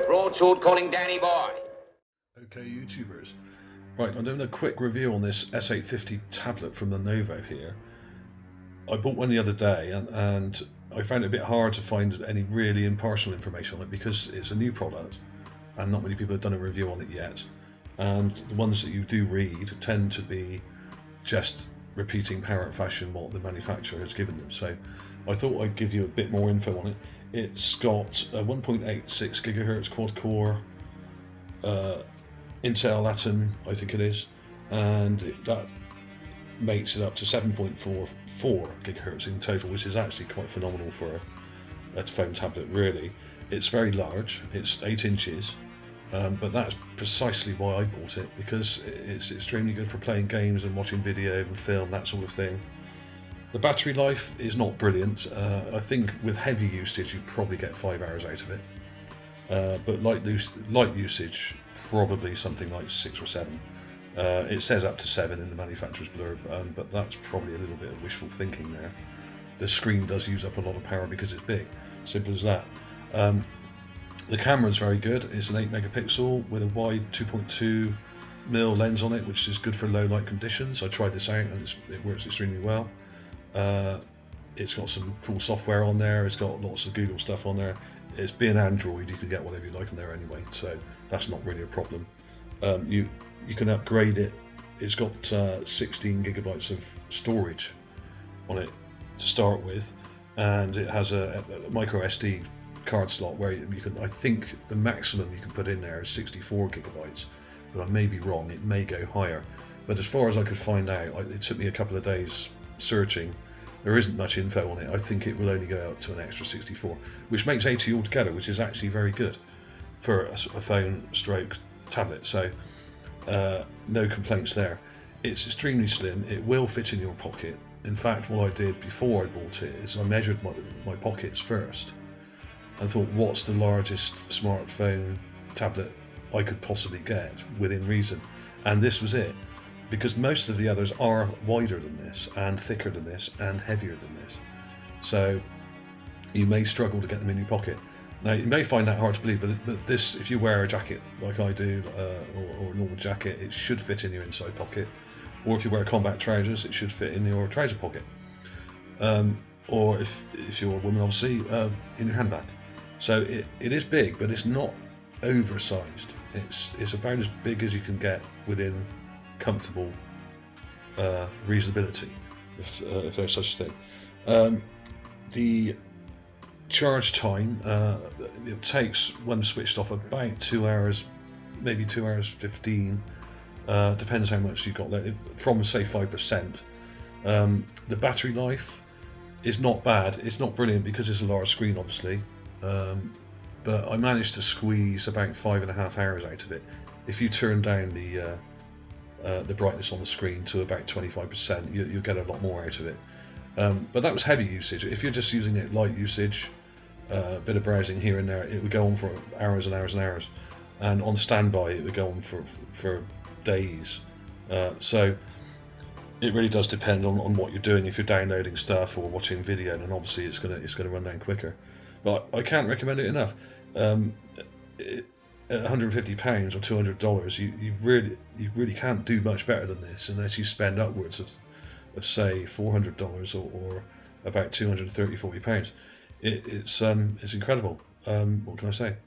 Broadsword calling Danny boy. Okay, YouTubers. Right, I'm doing a quick review on this S8-50 tablet from Lenovo here. I bought one the other day and I found it a bit hard to find any really impartial information on it because it's a new product and not many people have done a review on it yet. And the ones that you do read tend to be just repeating parrot fashion what the manufacturer has given them. So I thought I'd give you a bit more info on it. It's got a 1.86 gigahertz quad core Intel Atom, I think it is, and that makes it up to 7.44 gigahertz in total, which is actually quite phenomenal for a phone tablet, really. It's very large, it's 8 inches, but that's precisely why I bought it, because it's extremely good for playing games and watching video and film, that sort of thing. The battery life is not brilliant. I think with heavy usage you probably get 5 hours out of it, but light usage probably something like 6 or 7. It says up to 7 in the manufacturer's blurb, but that's probably a little bit of wishful thinking there. The screen does use up a lot of power because it's big, simple as that. The camera is very good. It's an 8 megapixel with a wide 2.2mm lens on it, which is good for low light conditions. I tried this out and it works extremely well. It's got some cool software on there, it's got lots of Google stuff on there. It's being Android, you can get whatever you like on there anyway, so that's not really a problem. You can upgrade it. It's got 16 gigabytes of storage on it to start with, and it has a micro SD card slot where you can, I think the maximum you can put in there is 64 gigabytes, but I may be wrong, it may go higher. But as far as I could find out, it took me a couple of days searching. There isn't much info on it. I think it will only go up to an extra 64, which makes 80 altogether, which is actually very good for a phone stroke tablet. So no complaints there. It's extremely slim. It will fit in your pocket. In fact, what I did before I bought it is I measured my pockets first and thought, what's the largest smartphone tablet I could possibly get within reason? And this was it. Because most of the others are wider than this, and thicker than this, and heavier than this. So you may struggle to get them in your pocket. Now, you may find that hard to believe, but this, if you wear a jacket like I do, or a normal jacket, it should fit in your inside pocket. Or if you wear combat trousers, it should fit in your trouser pocket. Or if you're a woman, obviously, in your handbag. So it is big, but it's not oversized. It's about as big as you can get within comfortable reasonability, if there's such a thing. The charge time, it takes, when switched off, about 2 hours, maybe 2 hours 15, depends how much you've got there, from say 5%. The battery life is not bad. It's not brilliant because it's a large screen, obviously, but I managed to squeeze about 5.5 hours out of it. If you turn down the brightness on the screen to about 25%, you'll get a lot more out of it. But that was heavy usage. If you're just using it light usage, a bit of browsing here and there, it would go on for hours and hours and hours. And on standby, it would go on for days. So it really does depend on what you're doing. If you're downloading stuff or watching video, then obviously it's gonna run down quicker. But I can't recommend it enough. At £150 or $200, you really can't do much better than this unless you spend upwards of say $400 or about £230–40. It's incredible. What can I say?